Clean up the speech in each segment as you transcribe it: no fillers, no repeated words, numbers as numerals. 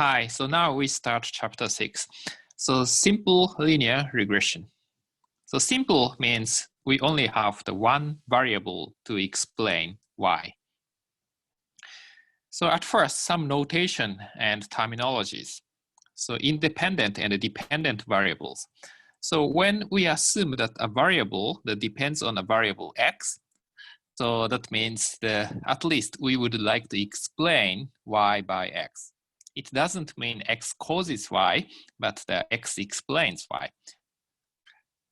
Hi, so now we start chapter 6. So simple linear regression. So simple means we only have the one variable to explain y. So at first, some notation and terminologies. So independent and dependent variables. So when we assume that a variable that depends on a variable x, so that means at least we would like to explain y by x. It doesn't mean x causes y, but the x explains y.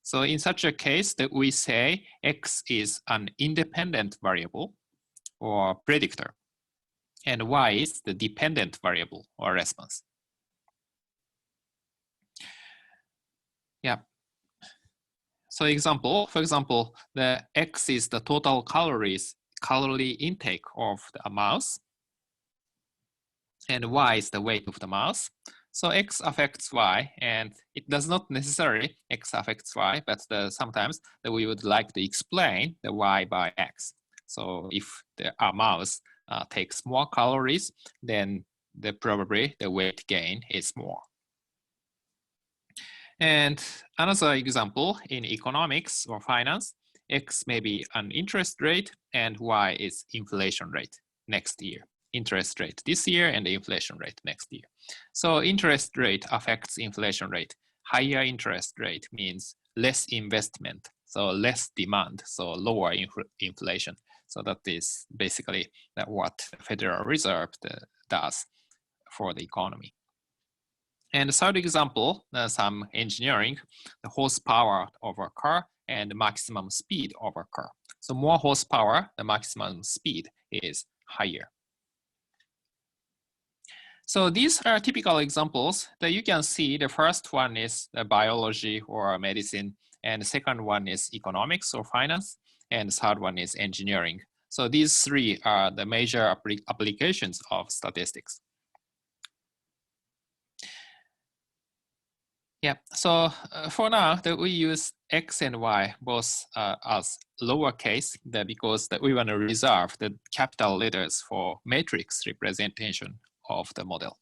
So in such a case that we say x is an independent variable or predictor, and y is the dependent variable or response. Yeah. So for example, the x is the total calorie intake of a mouse, and y is the weight of the mouse. So x affects y, and it does not necessarily x affects y, but sometimes we would like to explain the y by x. So if a mouse takes more calories, then probably the weight gain is more. And another example in economics or finance, x may be an interest rate and y is inflation rate next year. Interest rate this year and the inflation rate next year. So interest rate affects inflation rate. Higher interest rate means less investment, so less demand, so lower inflation. So that is basically what the Federal Reserve does for the economy. And the third example, some engineering, the horsepower of a car and the maximum speed of a car. So more horsepower, the maximum speed is higher. So these are typical examples that you can see. The first one is biology or medicine, and the second one is economics or finance, and the third one is engineering. So these three are the major applications of statistics. Yeah, so for now, we use x and y both as lowercase because we want to reserve the capital letters for matrix representation of the model.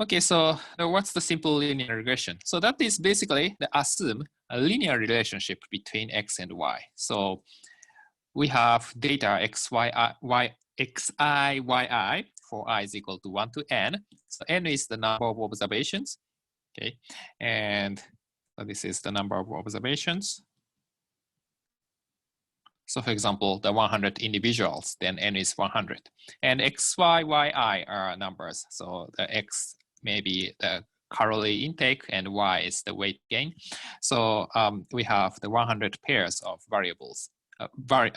Okay, so what's the simple linear regression? So that is basically assume a linear relationship between x and y. So we have data xi, yi for I is equal to 1 to n. So n is the number of observations, okay? And so this is the number of observations. So for example, the 100 individuals, then n is 100. And x, y, yi are numbers. So the x may be the calorie intake and y is the weight gain. So we have the 100 pairs of variables,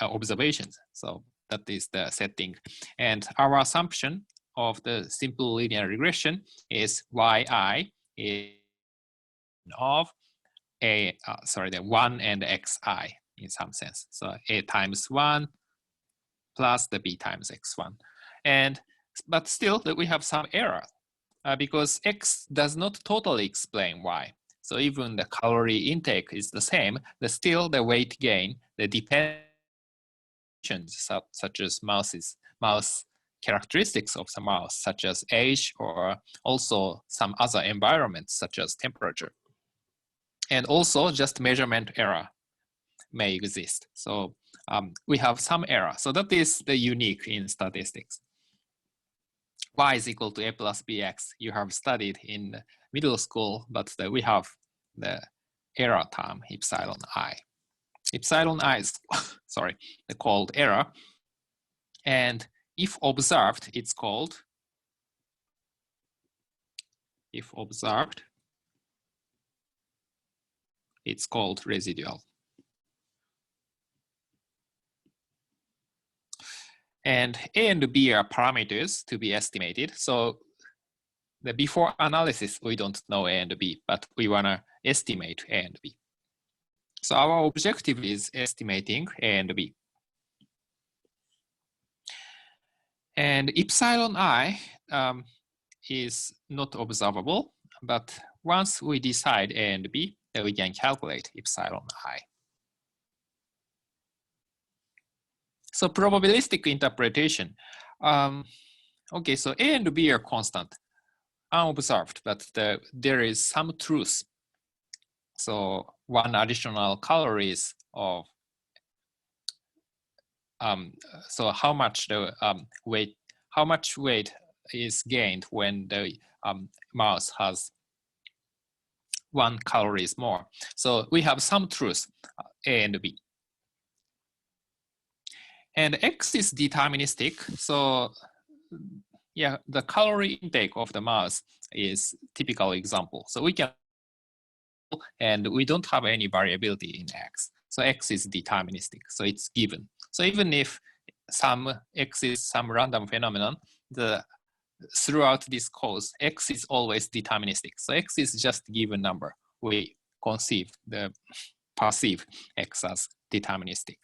observations. So that is the setting. And our assumption of the simple linear regression is yi is of the 1 and xi in some sense. So a times 1 plus the b times x1. But still we have some error because x does not totally explain y. So even the calorie intake is the same, but still the weight gain, the dependence such as mouse characteristics of the mouse, such as age or also some other environments such as temperature. And also just measurement error may exist. So we have some error. So that is the unique in statistics. Y is equal to a plus bx. You have studied in middle school, but we have the error term, epsilon I. Epsilon I is, called error. And if observed, it's called, residual. And A and B are parameters to be estimated. So the before analysis, we don't know A and B, but we want to estimate A and B. So our objective is estimating A and B. And epsilon I is not observable, but once we decide A and B, then we can calculate epsilon I. So probabilistic interpretation. Okay, so A and B are constant, unobserved, but there is some truth. So one additional calories of so how much the weight, how much weight is gained when the mouse has 1 calories more. So we have some truth, A and B. And X is deterministic. So yeah, the calorie intake of the mouse is typical example. So we can, and we don't have any variability in X. So X is deterministic, so it's given. So even if some X is some random phenomenon, throughout this course, X is always deterministic. So X is just given number. We perceive X as deterministic.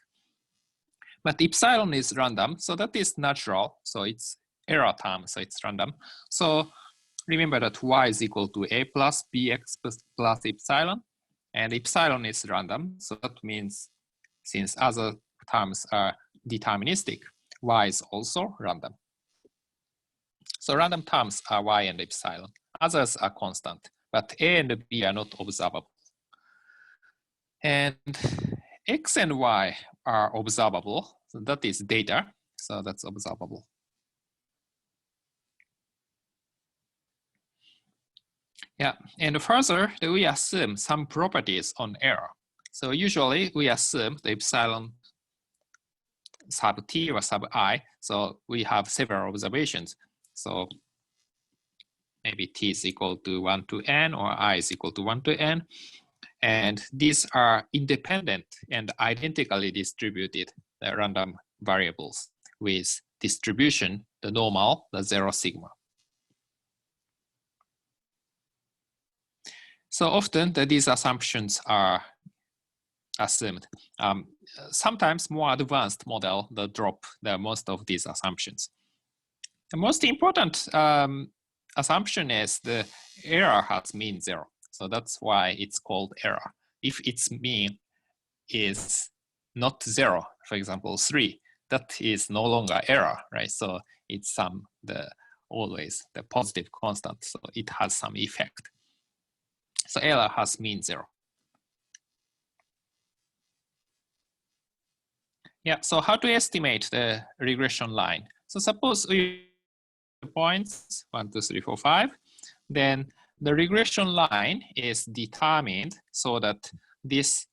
But epsilon is random, so that is natural. So it's error term, so it's random. So remember that Y is equal to A plus BX plus epsilon, and epsilon is random. So that means since other terms are deterministic, Y is also random. So random terms are Y and epsilon. Others are constant, but A and B are not observable. And X and Y are observable. So that is data. So that's observable. Yeah, and further, we assume some properties on error. So usually we assume the epsilon sub t or sub I. So we have several observations. So maybe t is equal to 1 to n or I is equal to 1 to n. And these are independent and identically distributed random variables with distribution, the normal, the 0 sigma. So often these assumptions are assumed. Sometimes more advanced model that drop most of these assumptions. The most important assumption is the error has mean 0. So that's why it's called error. If its mean is not 0, for example, 3, that is no longer error, right? So it's always the positive constant, so it has some effect. So error has mean 0. Yeah, so how to estimate the regression line? So suppose we points 1, 2, 3, 4, 5, then the regression line is determined so that this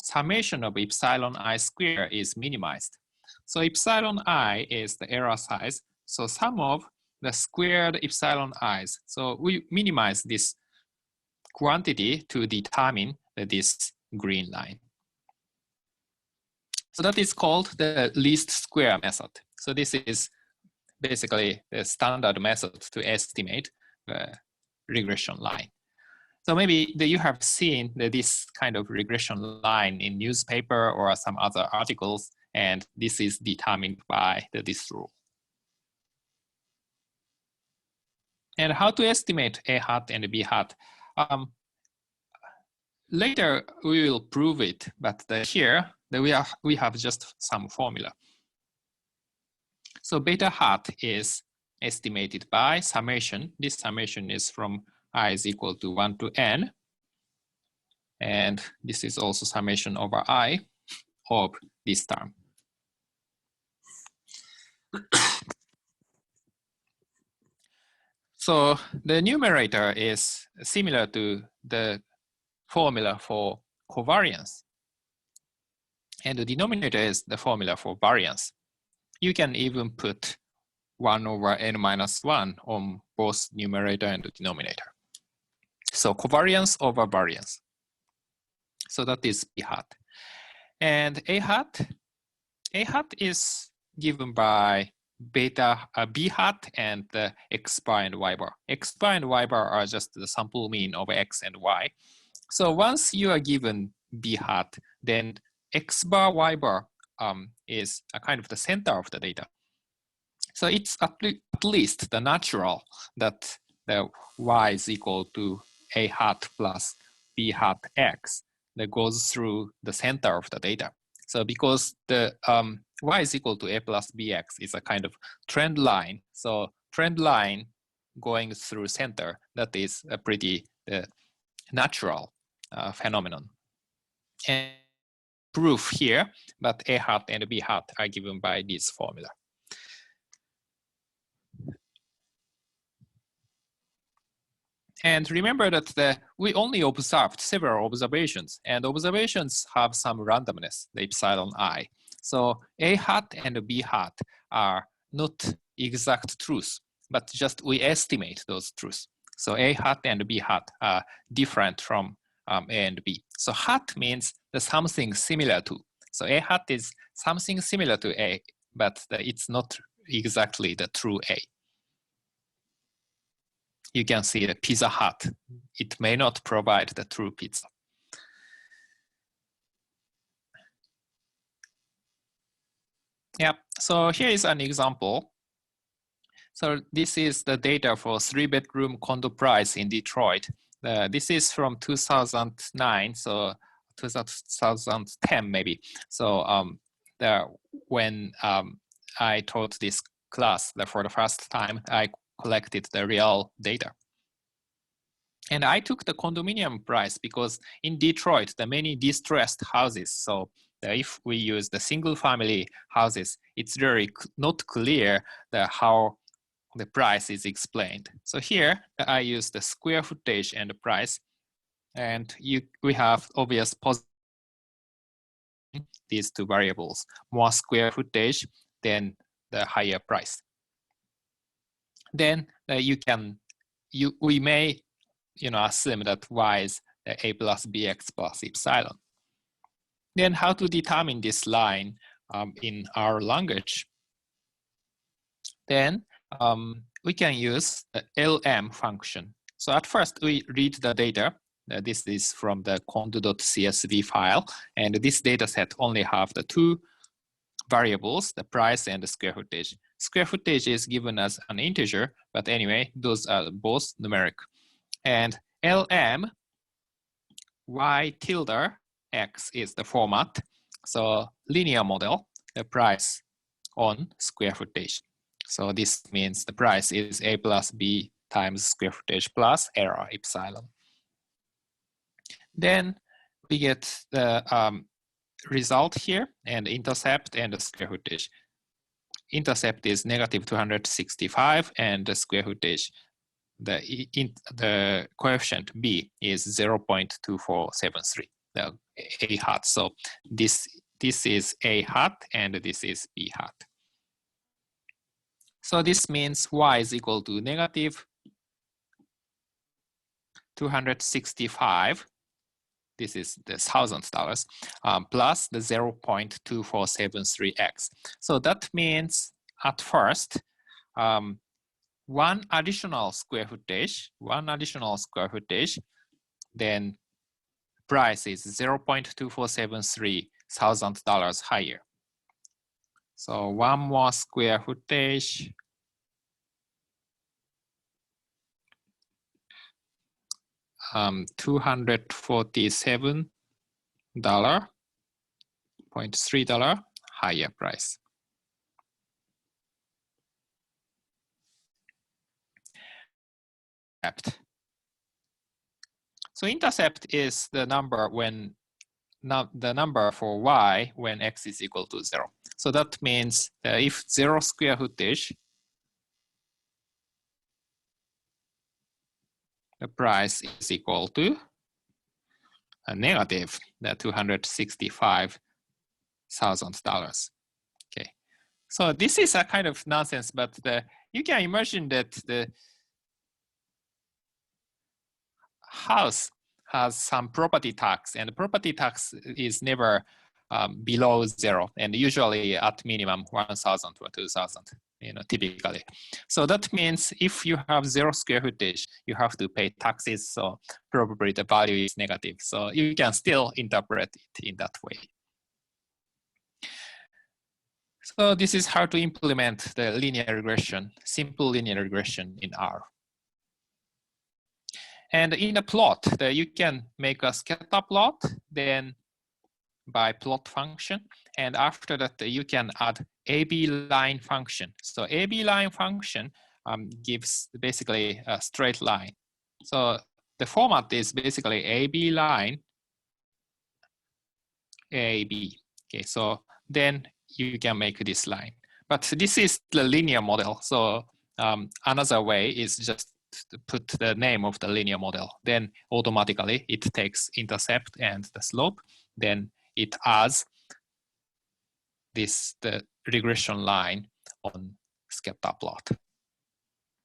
summation of epsilon I square is minimized. So epsilon I is the error size. So sum of the squared epsilon i's. So we minimize this quantity to determine this green line. So that is called the least square method. So this is basically the standard method to estimate the regression line. So maybe you have seen this kind of regression line in newspaper or some other articles, and this is determined by this rule. And how to estimate A hat and B hat? Later we will prove it, but here we have just some formula. So beta hat is estimated by summation. This summation is from I is equal to 1 to n. And this is also summation over I of this term. So the numerator is similar to the formula for covariance. And the denominator is the formula for variance. You can even put 1 over n minus 1 on both numerator and denominator. So covariance over variance. So that is B hat. And A hat is given by beta B hat and the X bar and Y bar. X bar and Y bar are just the sample mean of X and Y. So once you are given B hat, then X bar, Y bar is a kind of the center of the data. So it's at least the natural that the Y is equal to A hat plus B hat X that goes through the center of the data. So because the y is equal to a plus bx is a kind of trend line. So trend line going through center, that is a pretty natural phenomenon. And proof here, but a hat and b hat are given by this formula. And remember that we only observed several observations, and observations have some randomness, the epsilon I. So a hat and b hat are not exact truths, but just we estimate those truths. So a hat and b hat are different from a and b. So hat means the something similar to. So a hat is something similar to a, but it's not exactly the true a. You can see the Pizza Hut. It may not provide the true pizza. Yeah, so here is an example. So this is the data for 3-bedroom condo price in Detroit. This is from 2009, so 2010 maybe. So when I taught this class for the first time, I collected the real data. And I took the condominium price because in Detroit, there are many distressed houses. So if we use the single family houses, it's really not clear how the price is explained. So here I use the square footage and the price. And we have obvious positive these two variables, more square footage, then the higher price. Then we may assume that y is a plus bx plus epsilon. Then how to determine this line in our language? Then we can use the LM function. So at first we read the data. This is from the condo.csv file. And this data set only have the two variables, the price and the square footage. Square footage is given as an integer, but anyway, those are both numeric. And LM, y tilde x is the format. So linear model, the price on square footage. So this means the price is a plus b times square footage plus error epsilon. Then we get the result here and intercept and the square footage. Intercept is negative 265 and the square footage, the coefficient b is 0.2473, the a hat. So this is a hat and this is b hat. So this means y is equal to negative 265. This is the $1,000 plus the 0.2473x. So that means at first, one additional square footage, then price is $0.2473 higher. So one more square footage. $247.3 higher price. So intercept is the number when the number for y when x is equal to 0. So that means if 0 square footage, the price is equal to a negative $265,000. Okay, so this is a kind of nonsense, but you can imagine that the house has some property tax, and the property tax is never below 0, and usually at minimum 1,000 or 2,000. Typically. So that means if you have 0 square footage, you have to pay taxes. So probably the value is negative. So you can still interpret it in that way. So this is how to implement the linear regression, simple linear regression in R. And in a plot, you can make a scatter plot, then by plot function. And after that, you can add AB line function. So AB line function gives basically a straight line. So the format is basically AB line, AB. Okay, so then you can make this line. But this is the linear model. So another way is just to put the name of the linear model. Then automatically it takes intercept and the slope. Then it adds the regression line on scatter plot.